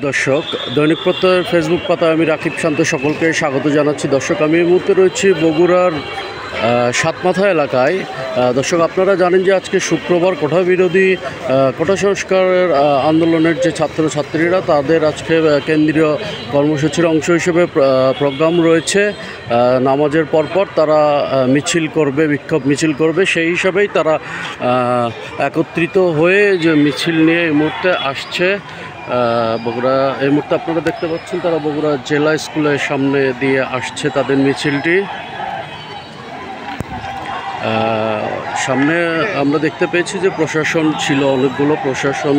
দর্শক, দৈনিক প্রত্যয়ের ফেসবুক পাতায় আমি রাকিব শান্ত সকলকে স্বাগত জানাচ্ছি। দর্শক, আমি এই মুহূর্তে রয়েছি বগুড়ার সাতমাথা এলাকায়। দর্শক, আপনারা জানেন যে আজকে শুক্রবার কোটা বিরোধী কোটা সংস্কারের আন্দোলনের যে ছাত্রছাত্রীরা তাদের আজকে কেন্দ্রীয় কর্মসূচির অংশ হিসেবে প্রোগ্রাম রয়েছে। নামাজের পরপর তারা মিছিল করবে, বিক্ষোভ মিছিল করবে। সেই হিসাবেই তারা একত্রিত হয়ে যে মিছিল নিয়ে এই মুহূর্তে আসছে বগুড়া। এই মুহূর্তে আপনারা দেখতে পাচ্ছেন তারা বগুড়া জেলা স্কুলের সামনে দিয়ে আসছে তাদের মিছিলটি। সামনে আমরা দেখতে পেয়েছি যে প্রশাসন ছিল, অনেকগুলো প্রশাসন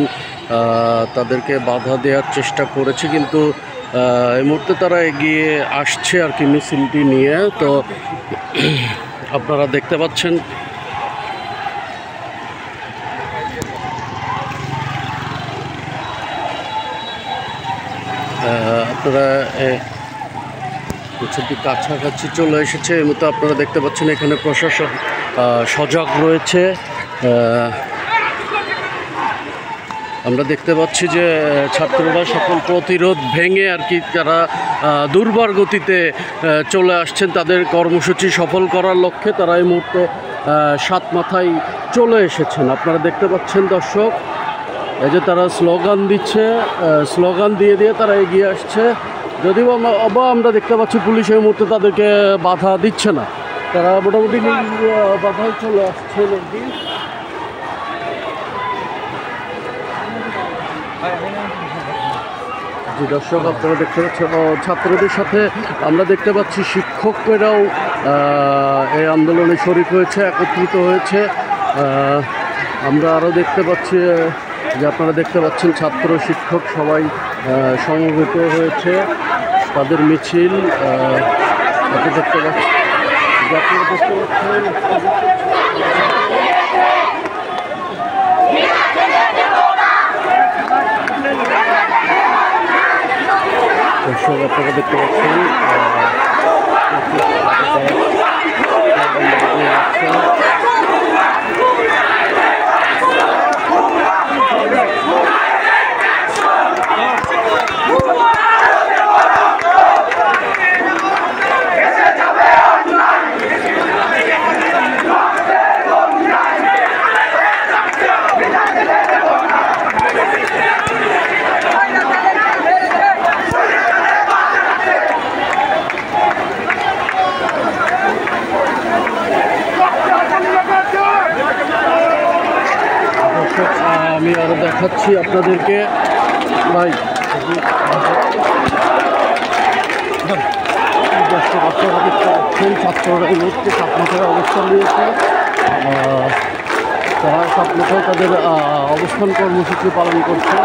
তাদেরকে বাধা দেওয়ার চেষ্টা করেছে, কিন্তু এই মুহূর্তে তারা এগিয়ে আসছে আর কি মিছিলটি নিয়ে। তো আপনারা দেখতে পাচ্ছেন আপনারা মিছিলটি কাছাকাছি চলে এসেছে। এই মতো আপনারা দেখতে পাচ্ছেন এখানে প্রশাসন সজাগ রয়েছে। আমরা দেখতে পাচ্ছি যে ছাত্ররা সকল প্রতিরোধ ভেঙে আর কি তারা দুর্বার গতিতে চলে আসছেন তাদের কর্মসূচি সফল করার লক্ষ্যে। তারা এই মুহূর্তে সাতমাথায় চলে এসেছেন। আপনারা দেখতে পাচ্ছেন দর্শক, এই যে তারা স্লোগান দিচ্ছে, স্লোগান দিয়ে দিয়ে তারা এগিয়ে আসছে। যদিও আমরা দেখতে পাচ্ছি পুলিশ এই মুহূর্তে তাদেরকে বাধা দিচ্ছে না, তারা মোটামুটি বাধায় চলে আসছে আর কি। জি দর্শক, আপনারা দেখতে পাচ্ছেন ছাত্রদের সাথে আমরা দেখতে পাচ্ছি শিক্ষকেরাও এই আন্দোলনে শরিক হয়েছে, একত্রিত হয়েছে। আমরা আরও দেখতে পাচ্ছি যে আপনারা দেখতে পাচ্ছেন ছাত্র শিক্ষক সবাই সমবেত হয়েছে, তাদের মিছিল আপনি দেখতে পাচ্ছেন। আপনারা দেখতে পাচ্ছেন দর্শক, আপনারা দেখতে পাচ্ছেন আমি আরো দেখাচ্ছি আপনাদেরকে। ভাই আপনারা দেখতে পাচ্ছেন ছাত্ররা এই মুহূর্তে সাতমাথায় অবস্থান নিয়েছে। তারা সাতমাথায় তাদের অবস্থান কর্মসূচি পালন করছে।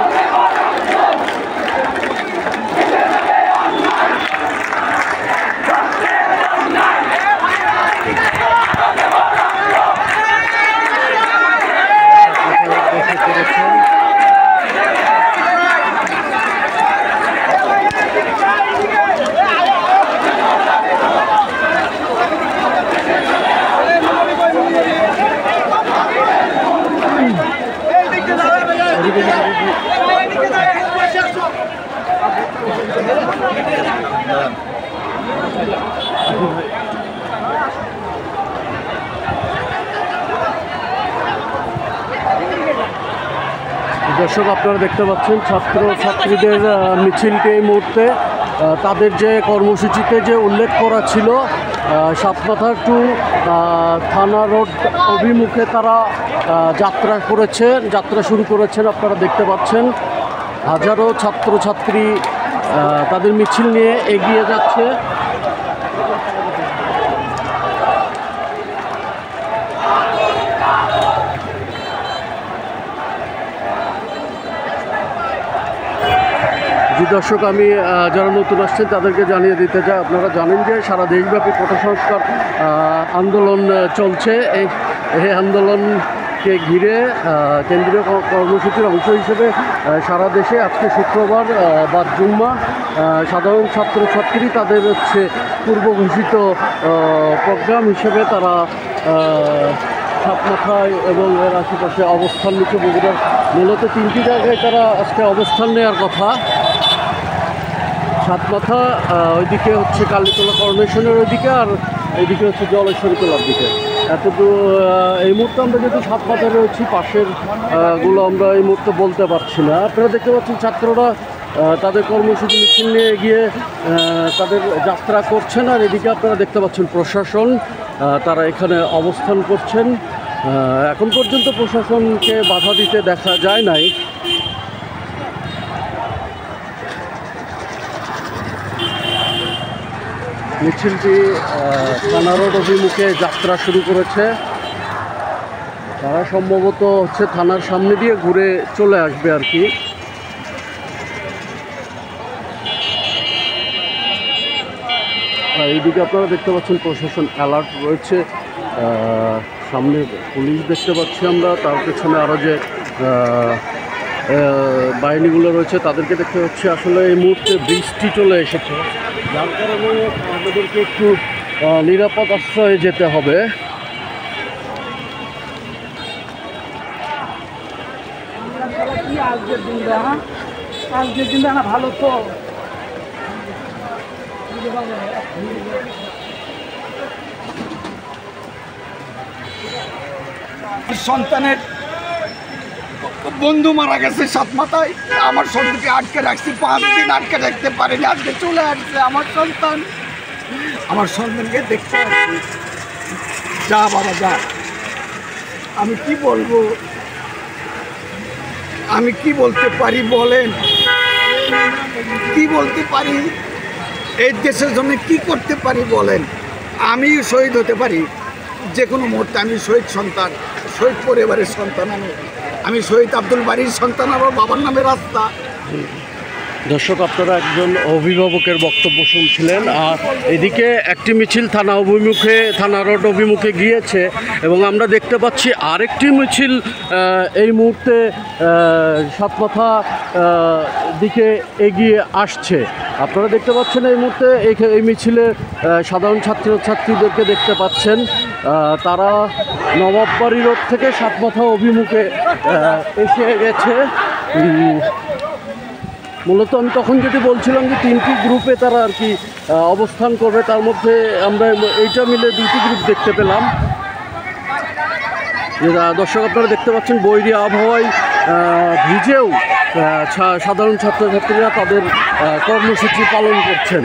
দর্শক, আপনারা দেখতে পাচ্ছেন ছাত্রছাত্রীদের মিছিলটি এই মুহূর্তে তাদের যে কর্মসূচিতে যে উল্লেখ করা ছিল সাতমাথা টু থানা রোড অভিমুখে তারা যাত্রা শুরু করেছেন। আপনারা দেখতে পাচ্ছেন হাজারো ছাত্রছাত্রী তাদের মিছিল নিয়ে এগিয়ে যাচ্ছে। জি দর্শক, আমি যারা নতুন আসছেন তাদেরকে জানিয়ে দিতে চাই, আপনারা জানেন যে সারা দেশব্যাপী কোটা সংস্কার আন্দোলন চলছে। এই আন্দোলনকে ঘিরে কেন্দ্রীয় কর্মসূচির অংশ হিসেবে সারা দেশে আজকে শুক্রবার বা জুম্মা সাধারণ ছাত্রছাত্রী তাদের পূর্ব ঘোষিত প্রোগ্রাম হিসেবে তারা সাতমাথায় এবং এর আশেপাশে অবস্থান নিচ্ছে। বগুড়ার মূলত 3টি জায়গায় তারা আজকে অবস্থান নেওয়ার কথা। সাতমাথা, ওইদিকে হচ্ছে কালীতলা করোনেশনের ওইদিকে, আর এইদিকে হচ্ছে জলেশ্বরীতলার দিকে। এতটুকু এই মুহূর্তে আমরা যেহেতু সাতমাথায় রয়েছি, পাশের গুলো আমরা এই মুহূর্তে বলতে পারছি না। আপনারা দেখতে পাচ্ছেন ছাত্ররা তাদের কর্মসূচি মিছিল নিয়ে এগিয়ে তাদের যাত্রা করছেন, আর এদিকে আপনারা দেখতে পাচ্ছেন প্রশাসন তারা এখানে অবস্থান করছেন। এখন পর্যন্ত প্রশাসনকে বাধা দিতে দেখা যায় নাই। মিছিলটি থানা রোড অভিমুখে যাত্রা শুরু করেছে। তারা সম্ভবত হচ্ছে থানার সামনে দিয়ে ঘুরে চলে আসবে আর কি। এইদিকে আপনারা দেখতে পাচ্ছেন প্রশাসন অ্যালার্ট রয়েছে। সামনে পুলিশ দেখতে পাচ্ছি আমরা, তার পেছনে আরও যে বাহিনীগুলো রয়েছে তাদেরকে দেখতে পাচ্ছি। আসলে এই মুহূর্তে বৃষ্টি চলে এসেছে, যার কারণে আমাদেরকে একটু নিরাপদ আশ্রয়ে যেতে হবে। আজকের দিনটা না ভালো তো সন্তানের বন্ধু মারা গেছে সাতমাথায়। আমার সন্তানকে আটকে রাখছি, 5 দিন আটকে রাখতে পারিনি, আজকে চলে আসছে আমার সন্তান। আমার সন্তানকে দেখতে আসছি। যা বাবা যা, আমি কি বলবো, আমি কি বলতে পারি বলেন, কি বলতে পারি এই দেশের জন্য কি করতে পারি বলেন। আমি শহীদ হতে পারি যে কোনো মুহূর্তে। আমি শহীদ সন্তান, শহীদ পরিবারের সন্তান। আমি শহীদ আব্দুল বারীর সন্তান, আমার বাবার নামে রাস্তা। দর্শক, আপনারা একজন অভিভাবকের বক্তব্য শুনছিলেন। আর এদিকে একটি মিছিল থানা অভিমুখে, থানা রোড অভিমুখে গিয়েছে, এবং আমরা দেখতে পাচ্ছি আরেকটি মিছিল এই মুহূর্তে সাতমাথা দিকে এগিয়ে আসছে। আপনারা দেখতে পাচ্ছেন এই মুহূর্তে এই মিছিলে সাধারণ ছাত্রছাত্রীদেরকে দেখতে পাচ্ছেন। তারা নবাববাড়ি রোড থেকে সাতমাথা অভিমুখে এসে গেছে। মূলত আমি তখন যেটি বলছিলাম যে 3টি গ্রুপে তারা আর কি অবস্থান করবে, তার মধ্যে আমরা এইটা মিলে 2টি গ্রুপ দেখতে পেলাম। দর্শক, আপনারা দেখতে পাচ্ছেন বৈরী আবহাওয়ায় ভিজেও সাধারণ ছাত্রছাত্রীরা তাদের কর্মসূচি পালন করছেন।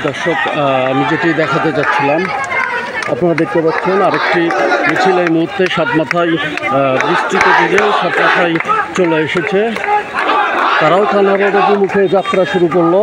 দর্শক, আমি যেটি দেখাতে যাচ্ছিলাম, আপনারা দেখতে পাচ্ছেন আরেকটি মিছিল এই মুহূর্তে সাতমাথায় বৃষ্টিতে ভিজেও সাতমাথায় চলে এসেছে। তারাও থানা রোড অভিমুখে যাত্রা শুরু করলো।